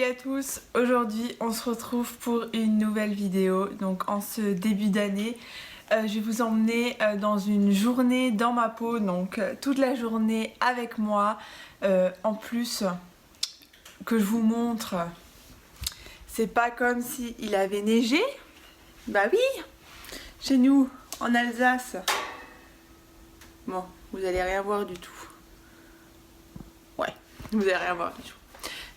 à tous, aujourd'hui on se retrouve pour une nouvelle vidéo. Donc en ce début d'année, je vais vous emmener dans une journée dans ma peau, donc toute la journée avec moi. En plus que je vous montre, c'est pas comme s'il avait neigé. Bah oui, chez nous en Alsace. Bon, vous allez rien voir du tout. Ouais, vous allez rien voir du tout.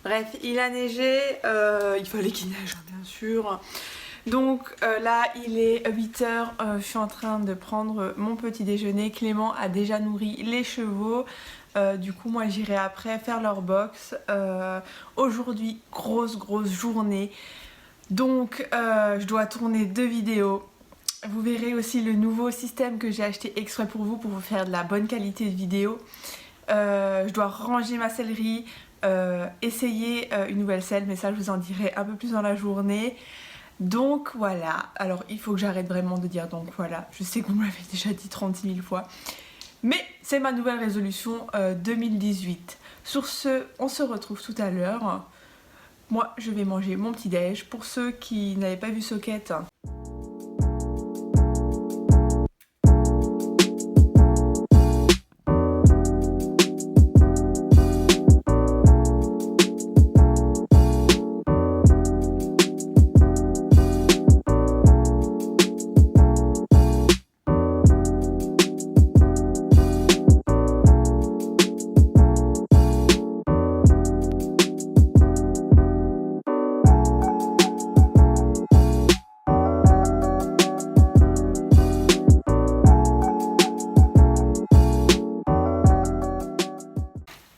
Bref, il a neigé, il fallait qu'il neige bien sûr. Donc là il est 8h, je suis en train de prendre mon petit déjeuner. Clément a déjà nourri les chevaux. Du coup moi j'irai après faire leur box. Aujourd'hui grosse journée. Donc je dois tourner 2 vidéos. Vous verrez aussi le nouveau système que j'ai acheté exprès pour vous faire de la bonne qualité de vidéo. Je dois ranger ma sellerie, essayer une nouvelle selle, mais ça je vous en dirai un peu plus dans la journée. Donc voilà, alors il faut que j'arrête vraiment de dire donc voilà, je sais que vous me l'avez déjà dit 36 000 fois, mais c'est ma nouvelle résolution 2018. Sur ce, on se retrouve tout à l'heure. Moi je vais manger mon petit déj. Pour ceux qui n'avaient pas vu Socket,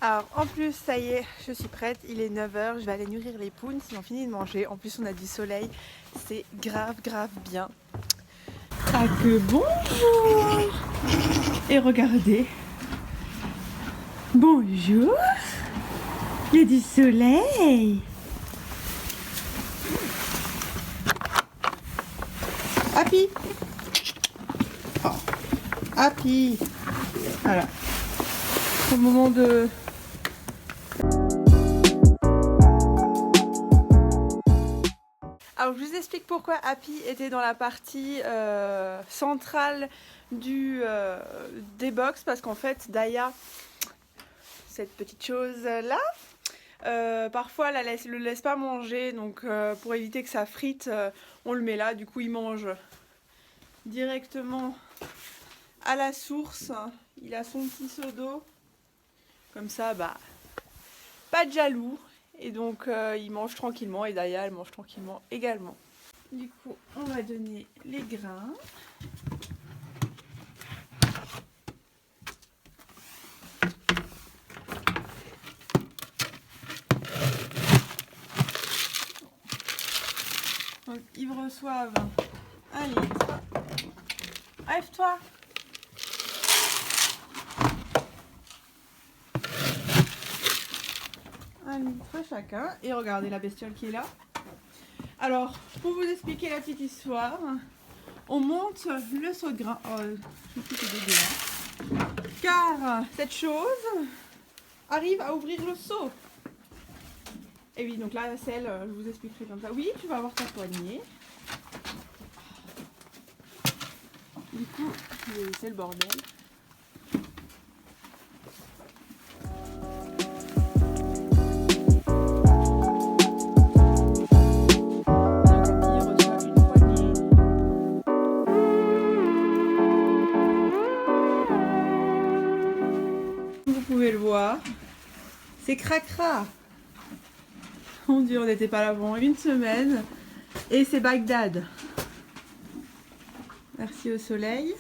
alors en plus ça y est, je suis prête, il est 9h, je vais aller nourrir les poules, sinon on finit de manger. En plus on a du soleil, c'est grave bien. Ah que bonjour. Et regardez, bonjour, il y a du soleil. Happy. Oh. Happy. Voilà, au moment de... Alors je vous explique pourquoi Happy était dans la partie centrale des box, parce qu'en fait Daya, cette petite chose là, parfois elle le laisse pas manger, donc pour éviter que ça frite, on le met là, du coup il mange directement à la source. Il a son petit seau d'eau, comme ça bah pas de jaloux. Et donc il mange tranquillement et Daya elle mange tranquillement également. Du coup on va donner les grains. Donc ils reçoivent 1 litre. Lève-toi. Un litre chacun. Et regardez la bestiole qui est là. Alors, pour vous expliquer la petite histoire, on monte le seau de grain. Oh, c'est dégueulasse. Car cette chose arrive à ouvrir le seau. Et oui, donc là, la selle, je vous expliquerai comme ça. Oui, tu vas avoir ta poignée. Du coup, c'est le bordel. Vous pouvez le voir, c'est cracra. Mon Dieu, on n'était pas là pendant 1 semaine. Et c'est Bagdad. Merci au soleil.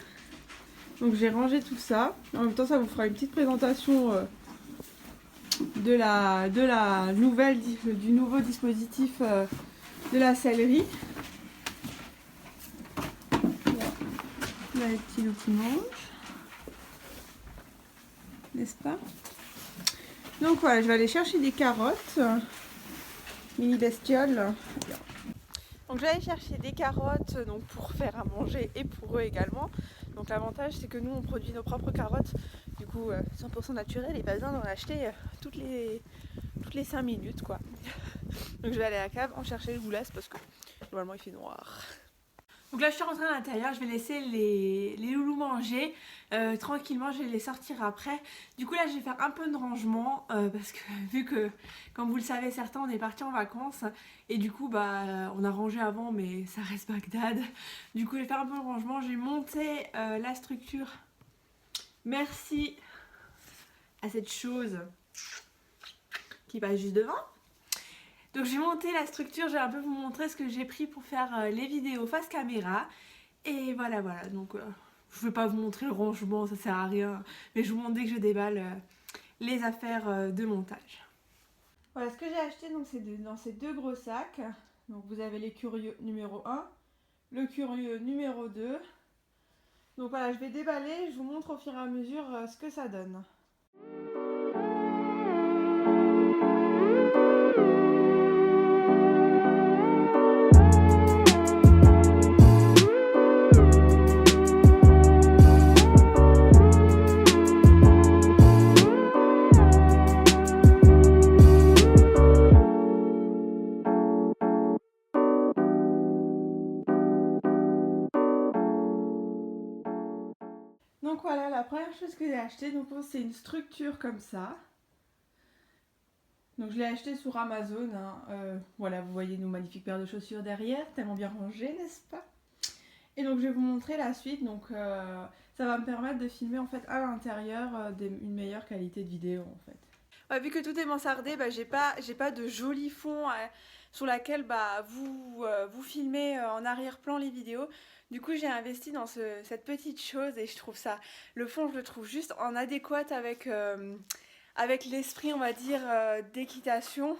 Donc j'ai rangé tout ça. En même temps, ça vous fera une petite présentation du nouveau dispositif de la sellerie. Là, les petits loups qui mangent. N'est-ce pas? Donc voilà, je vais aller chercher des carottes. Mini bestioles. Donc je vais aller chercher des carottes donc pour faire à manger et pour eux également. Donc l'avantage c'est que nous on produit nos propres carottes. Du coup 100% naturel et pas besoin d'en acheter toutes les 5 minutes quoi. Donc je vais aller à la cave en chercher le goulasse parce que normalement il fait noir. Donc là je suis rentrée à l'intérieur, je vais laisser les loulous manger tranquillement, je vais les sortir après. Du coup là je vais faire un peu de rangement parce que vu que comme vous le savez certains on est partis en vacances et du coup bah on a rangé avant mais ça reste Bagdad. Du coup je vais faire un peu de rangement, je vais monter la structure. Merci à cette chose qui passe juste devant. Donc j'ai monté la structure, je vais un peu vous montrer ce que j'ai pris pour faire les vidéos face caméra. Et voilà, donc je ne vais pas vous montrer le rangement, ça sert à rien. Mais je vous montre dès que je déballe les affaires de montage. Voilà ce que j'ai acheté, donc c'est dans ces deux gros sacs. Donc vous avez les curieux numéro 1, le curieux numéro 2. Donc voilà, je vais déballer, je vous montre au fur et à mesure ce que ça donne. Donc voilà, la première chose que j'ai acheté, donc c'est une structure comme ça. Donc je l'ai acheté sur Amazon. Voilà, vous voyez nos magnifiques paires de chaussures derrière, tellement bien rangées, n'est-ce pas? Et donc je vais vous montrer la suite. Donc ça va me permettre de filmer en fait à l'intérieur une meilleure qualité de vidéo en fait. Ouais, vu que tout est mansardé, bah, j'ai pas de joli fond sur laquelle bah, vous filmez en arrière-plan les vidéos. Du coup j'ai investi dans cette petite chose et je trouve ça, le fond je le trouve juste en adéquat avec l'esprit on va dire d'équitation.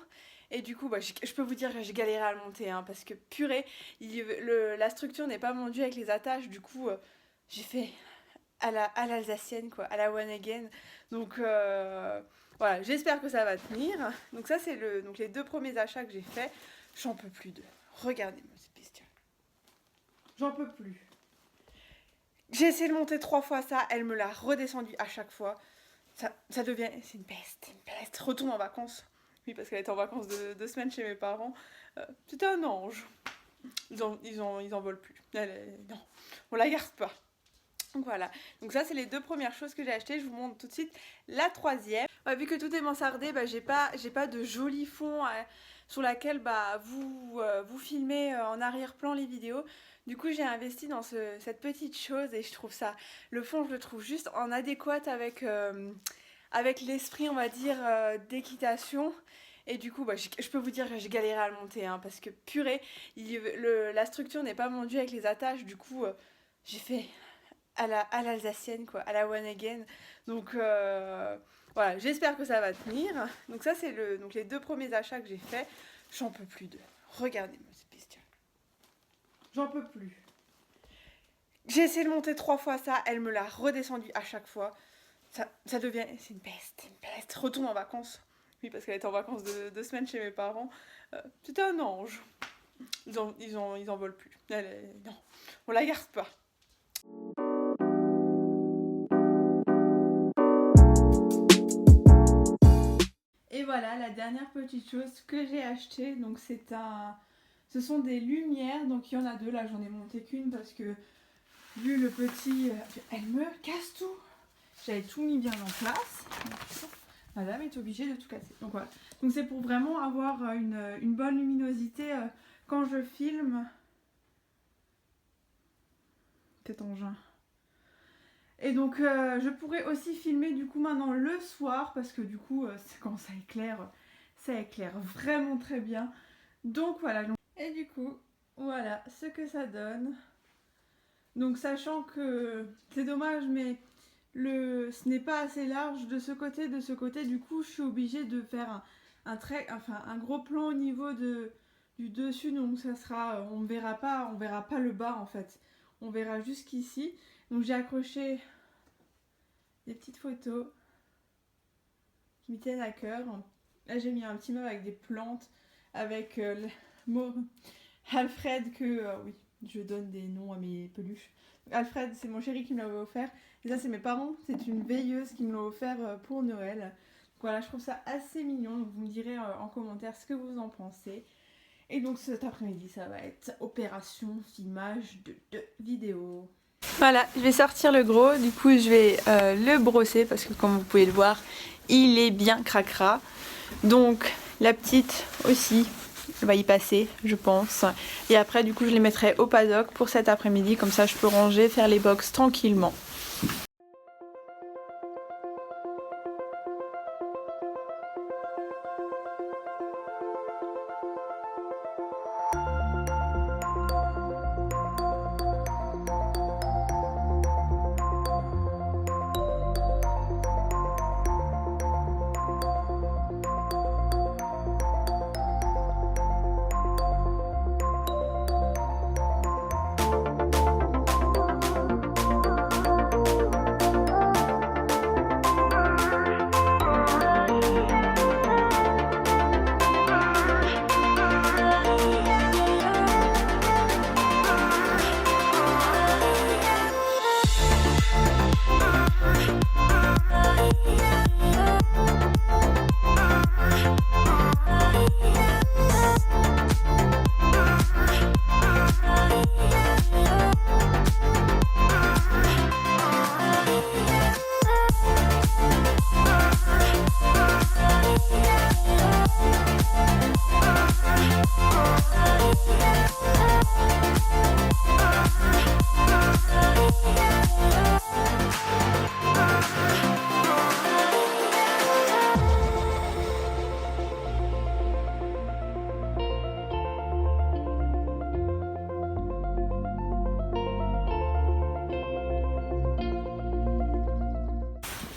Et du coup, bah, je peux vous dire que j'ai galéré à le monter, hein, parce que purée, la structure n'est pas mondue avec les attaches, du coup j'ai fait à l'alsacienne quoi, à la one again. Donc voilà, j'espère que ça va tenir. Donc ça c'est donc les deux premiers achats que j'ai fait. J'en peux plus de. Regardez-moi cette bestiole. J'en peux plus. J'ai essayé de monter 3 fois ça, elle me l'a redescendu à chaque fois. Ça devient... C'est une peste, Retourne en vacances. Oui, parce qu'elle était en vacances de 2 semaines chez mes parents. C'était un ange. Ils en veulent plus. Non, on la garde pas. Donc voilà, donc ça c'est les deux premières choses que j'ai achetées, je vous montre tout de suite la troisième. Ouais, vu que tout est mansardé, bah, j'ai pas de joli fond sur laquelle bah, vous filmez en arrière-plan les vidéos. Du coup j'ai investi dans cette petite chose et je trouve ça, le fond je le trouve juste en adéquat avec l'esprit on va dire d'équitation. Et du coup, bah, je peux vous dire que j'ai galéré à le monter, hein, parce que purée, la structure n'est pas mondue avec les attaches, du coup j'ai fait à l'alsacienne quoi, à la one again. Donc voilà, j'espère que ça va tenir. Donc ça c'est donc les deux premiers achats que j'ai fait. J'en peux plus de. Regardez-moi cette bestiole. J'en peux plus. J'ai essayé de monter 3 fois ça, elle me l'a redescendu à chaque fois. Ça devient... C'est une peste, Retourne en vacances. Oui, parce qu'elle était en vacances de 2 semaines chez mes parents. C'était un ange. Ils en veulent plus. Non, on la garde pas. Et voilà la dernière petite chose que j'ai acheté. Donc ce sont des lumières. Donc il y en a deux. Là j'en ai monté qu'une parce que vu le petit... elle me casse tout. J'avais tout mis bien en place. Madame est obligée de tout casser. Donc voilà. Donc c'est pour vraiment avoir une bonne luminosité quand je filme. Cet engin. Et donc je pourrais aussi filmer du coup maintenant le soir parce que du coup quand ça éclaire vraiment très bien. Donc voilà. Et du coup voilà ce que ça donne. Donc sachant que c'est dommage mais ce n'est pas assez large de ce côté, du coup je suis obligée de faire un gros plan au niveau du dessus, donc ça sera, on verra pas le bas en fait, on verra jusqu'ici. Donc j'ai accroché des petites photos qui me tiennent à cœur. Là j'ai mis un petit meuble avec des plantes, avec le mot Alfred oui, je donne des noms à mes peluches. Alfred, c'est mon chéri qui me l'avait offert. Et ça, c'est mes parents. C'est une veilleuse qui me l'a offert pour Noël. voilà, je trouve ça assez mignon. Donc vous me direz en commentaire ce que vous en pensez. Et donc cet après-midi, ça va être opération filmage de vidéos. Voilà, je vais sortir le gros. Du coup, je vais le brosser parce que comme vous pouvez le voir, il est bien cracra. Donc la petite aussi va y passer, je pense. Et après, du coup, je les mettrai au paddock pour cet après-midi. Comme ça, je peux ranger, faire les box tranquillement.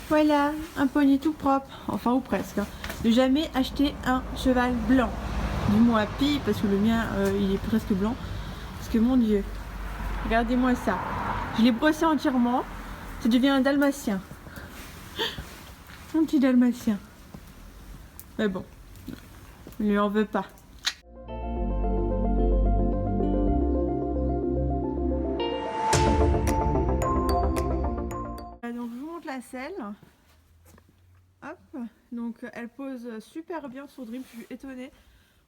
Voilà, un poney tout propre, enfin ou presque. Ne jamais acheter un cheval blanc. Du moins pire parce que le mien il est presque blanc. Parce que mon dieu, regardez-moi ça. Je l'ai brossé entièrement, ça devient un dalmatien. Un petit dalmatien. Mais bon, ne lui en veut pas. Donc je vous montre la selle. Hop, donc elle pose super bien sur Dream, je suis étonnée.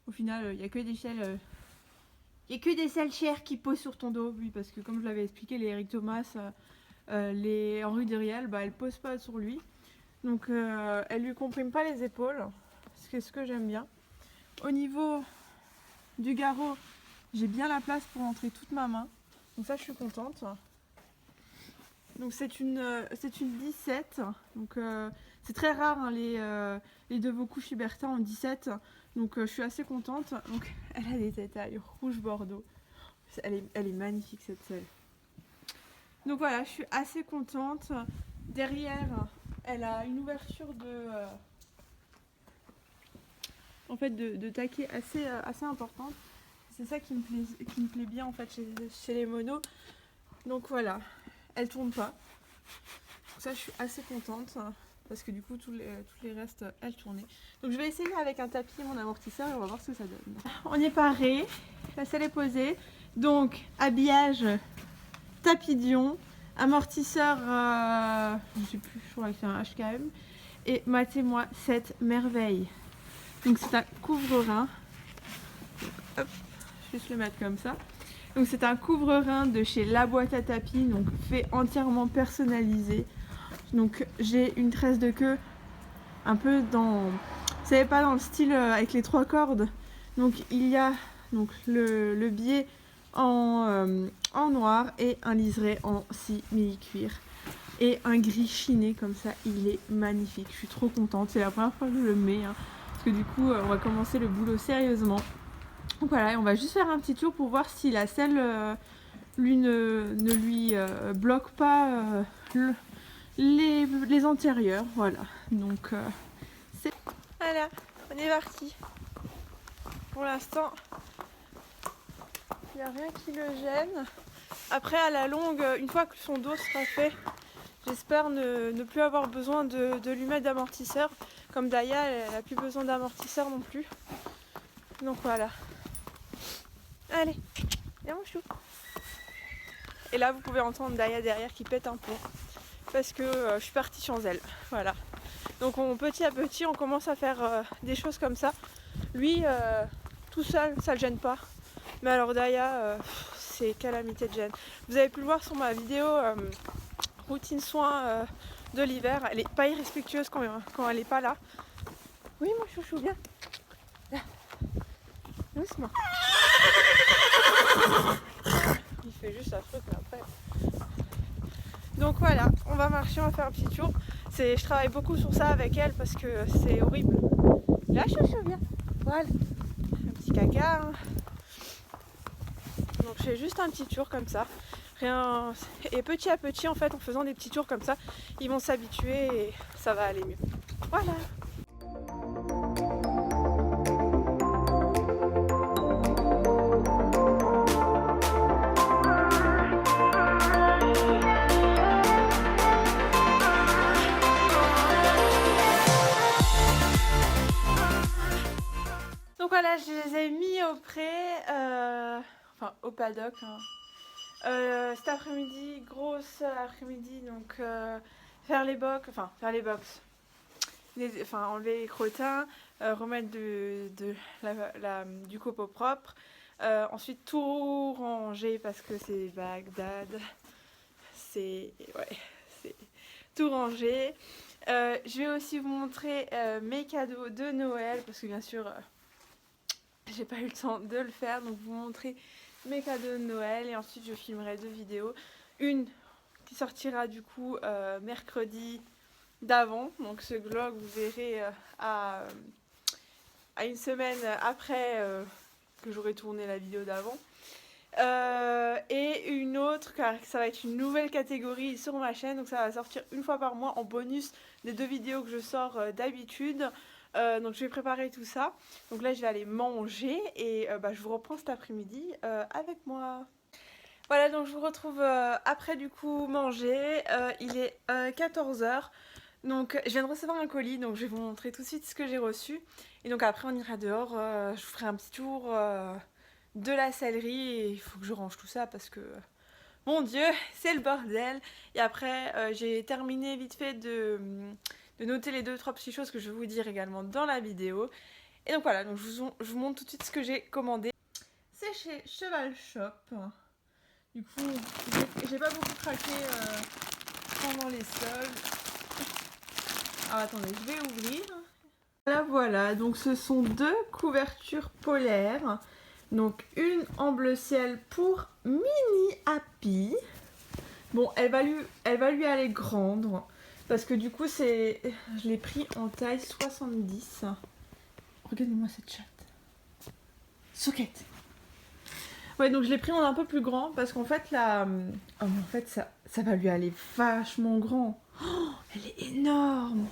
Au final, il n'y a que des selles. Il n'y a que des selles chères qui posent sur ton dos, oui, parce que comme je l'avais expliqué, les Eric Thomas, les Henri Deriel, bah, elles ne posent pas sur lui. Donc elle lui comprime pas les épaules, ce que j'aime bien. Au niveau du garrot, j'ai bien la place pour entrer toute ma main. Donc ça, je suis contente. Donc c'est une 17. Donc c'est très rare hein, les De Vaucouche Libertin en 17. Donc je suis assez contente. Donc elle a des détails rouge bordeaux. Elle est magnifique cette selle. Donc voilà, je suis assez contente. Derrière, elle a une ouverture de taquet assez importante. C'est ça qui me plaît bien en fait chez les monos. Donc voilà, elle tourne pas. Donc ça je suis assez contente parce que du coup tous les restes elles tournaient. Donc je vais essayer avec un tapis et mon amortisseur et on va voir ce que ça donne. On est paré, la selle est posée. Donc habillage tapis Dion, amortisseur, je sais plus, je crois que c'est un HKM. Et matez-moi cette merveille. Donc c'est un couvre-rein. Hop, je vais juste le mettre comme ça. Donc c'est un couvre-rein de chez La Boîte à Tapis, donc fait entièrement personnalisé. Donc j'ai une tresse de queue un peu dans, vous savez pas, dans le style avec les 3 cordes. Donc il y a donc le biais en noir et un liseré en simili cuir et un gris chiné comme ça. Il est magnifique, je suis trop contente, c'est la première fois que je le mets hein, parce que du coup on va commencer le boulot sérieusement. Donc voilà, on va juste faire un petit tour pour voir si la selle lui ne lui bloque pas les antérieurs. Voilà, donc c'est... Voilà, on est parti. Pour l'instant, il n'y a rien qui le gêne. Après, à la longue, une fois que son dos sera fait, j'espère ne plus avoir besoin de lui mettre d'amortisseur. Comme Daya, elle n'a plus besoin d'amortisseur non plus. Donc voilà. Allez, viens mon chou. Et là vous pouvez entendre Daya derrière qui pète un peu. parce que je suis partie sans elle. Voilà. Donc petit à petit on commence à faire des choses comme ça. Lui tout seul ça le gêne pas. Mais alors Daya c'est calamité de gêne. Vous avez pu le voir sur ma vidéo routine soins de l'hiver. Elle est pas irrespectueuse quand elle est pas là. Oui mon chouchou viens. Là. Doucement. Il fait juste un truc mais après. Donc voilà, on va marcher, on va faire un petit tour. Je travaille beaucoup sur ça avec elle parce que c'est horrible. Là, chouchou, viens. Voilà. Un petit caca. Hein. Donc je fais juste un petit tour comme ça. Rien. Et petit à petit, en fait, en faisant des petits tours comme ça, ils vont s'habituer et ça va aller mieux. Voilà. Donc voilà, je les ai mis au pré, enfin au paddock. Hein. Cet après-midi, grosse après-midi, donc faire les box, enlever les crottins, remettre du copeau propre, ensuite tout ranger parce que c'est Bagdad, c'est tout ranger. Je vais aussi vous montrer mes cadeaux de Noël parce que bien sûr j'ai pas eu le temps de le faire, donc vous montrer mes cadeaux de Noël et ensuite je filmerai 2 vidéos. Une qui sortira du coup mercredi d'avant, donc ce vlog vous verrez à une semaine après que j'aurai tourné la vidéo d'avant. Et une autre, car ça va être une nouvelle catégorie sur ma chaîne, donc ça va sortir une fois par mois en bonus des 2 vidéos que je sors d'habitude. Donc je vais préparer tout ça. Donc là je vais aller manger et je vous reprends cet après-midi avec moi. Voilà, donc je vous retrouve après du coup manger. Il est 14 h. Donc je viens de recevoir un colis, donc je vais vous montrer tout de suite ce que j'ai reçu. Et donc après on ira dehors, je vous ferai un petit tour de la sellerie et il faut que je range tout ça parce que mon Dieu, c'est le bordel. Et après j'ai terminé vite fait de noter les 2-3 petites choses que je vais vous dire également dans la vidéo. Et donc voilà, donc je vous montre tout de suite ce que j'ai commandé. C'est chez Cheval Shop. Du coup, j'ai pas beaucoup craqué pendant les soldes. Ah attendez, je vais ouvrir. Voilà, donc ce sont 2 couvertures polaires. Donc une en bleu ciel pour Mini Happy. Bon, elle va lui aller grande. Parce que du coup, je l'ai pris en taille 70. Regardez-moi cette chatte. Socket. Ouais, donc je l'ai pris en un peu plus grand parce qu'en fait, oh, mais en fait, ça va lui aller vachement grand. Oh, elle est énorme.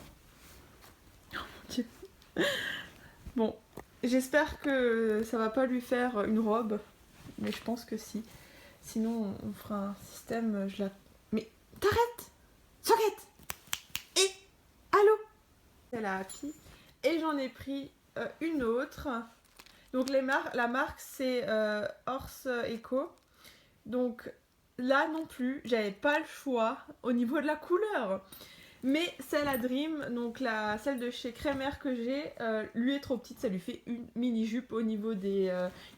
Oh mon Dieu. Bon, j'espère que ça va pas lui faire une robe. Mais je pense que si. Sinon, on fera un système, Mais t'arrêtes Socket. Et allô. C'est la Happy. Et j'en ai pris une autre. Donc la marque c'est Horse Eco. Donc là non plus, j'avais pas le choix au niveau de la couleur. Mais celle à Dream, donc celle de chez Kremer que j'ai, lui est trop petite, ça lui fait une mini jupe au niveau des...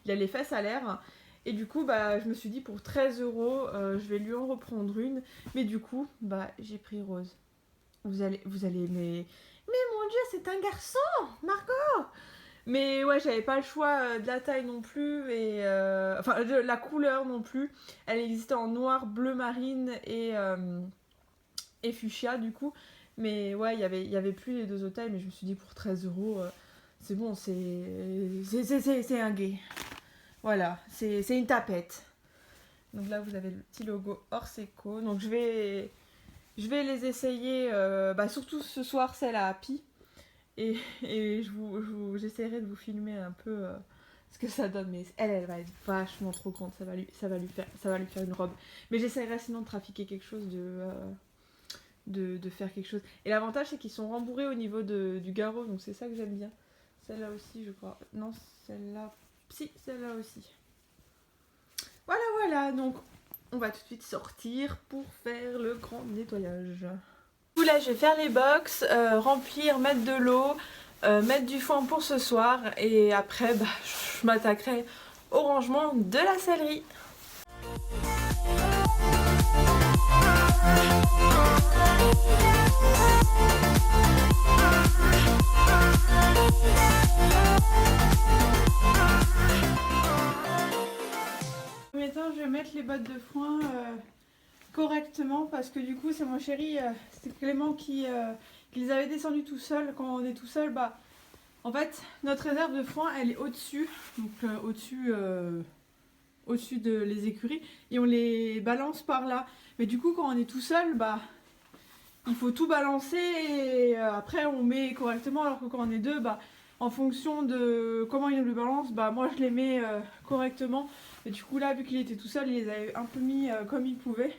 il a les fesses à l'air. Et du coup, je me suis dit pour 13 €, je vais lui en reprendre une. Mais du coup, j'ai pris rose. Vous allez aimer. Mais mon Dieu, c'est un garçon, Margot. Mais ouais, j'avais pas le choix de la taille non plus, et enfin de la couleur non plus. Elle existait en noir, bleu marine et fuchsia du coup. Mais ouais, il y avait plus les 2 autres tailles, mais je me suis dit pour 13 €, c'est bon, c'est un gay. Voilà, c'est une tapette. Donc là, vous avez le petit logo Orseco. Donc je vais les essayer, surtout ce soir, celle à Happy. Et j'essaierai de vous filmer un peu ce que ça donne. Mais elle va être vachement trop grande. Ça va lui faire une robe. Mais j'essaierai sinon de trafiquer quelque chose, de faire quelque chose. Et l'avantage, c'est qu'ils sont rembourrés au niveau du garrot. Donc c'est ça que j'aime bien. Celle-là aussi, je crois. Non, celle-là... Si, celle-là aussi. Voilà. Donc on va tout de suite sortir pour faire le grand nettoyage. Du coup là je vais faire les box, remplir, mettre de l'eau, mettre du foin pour ce soir et après je m'attaquerai au rangement de la sellerie. Je vais mettre les bottes de foin correctement parce que du coup c'est mon chéri, c'est Clément qui les avait descendus tout seul. Quand on est tout seul, en fait notre réserve de foin elle est au-dessus, donc au-dessus de les écuries et on les balance par là. Mais du coup quand on est tout seul, il faut tout balancer et après on met correctement, alors que quand on est deux, en fonction de comment il nous le balance, moi je les mets correctement. Et du coup là, vu qu'il était tout seul, il les avait un peu mis comme il pouvait.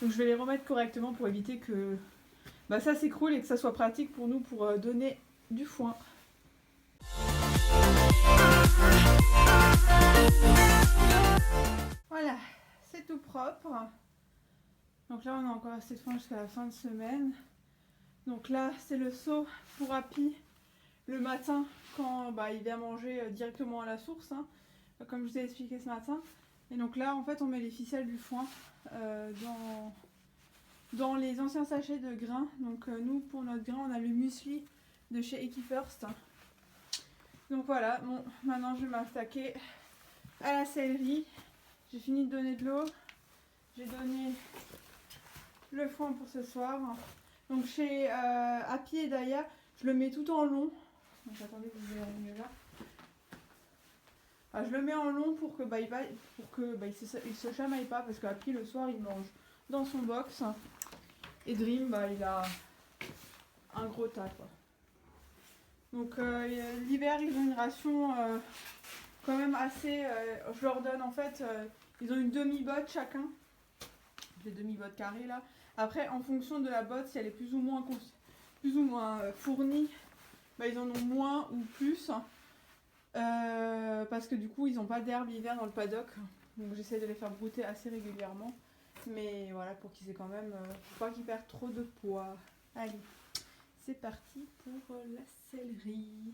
Donc je vais les remettre correctement pour éviter que ça s'écroule et que ça soit pratique pour nous pour donner du foin. Voilà, c'est tout propre. Donc là on a encore assez de foin jusqu'à la fin de semaine. Donc là c'est le seau pour Happy le matin quand il vient manger directement à la source, hein, comme je vous ai expliqué ce matin. Et donc là en fait on met les ficelles du foin dans les anciens sachets de grains. Donc nous pour notre grain on a le muesli de chez Equifirst. Donc voilà, bon, maintenant je vais m'attaquer à la sellerie. J'ai fini de donner de l'eau, j'ai donné le foin pour ce soir. Donc chez Happy et Daya je le mets tout en long. Donc attendez que vous verrez mieux là. Je le mets en long pour que il se chamaille pas, parce que Happy le soir il mange dans son box et Dream il a un gros tas quoi. Donc l'hiver ils ont une ration quand même assez, je leur donne en fait, ils ont une demi-botte chacun, les demi-bottes carrées là. Après en fonction de la botte, si elle est plus ou moins fournie, ils en ont moins ou plus. Parce que du coup ils n'ont pas d'herbe l'hiver dans le paddock, donc j'essaie de les faire brouter assez régulièrement, mais voilà, pour qu'ils aient quand même, faut pas qu'ils perdent trop de poids. Allez, c'est parti pour la sellerie.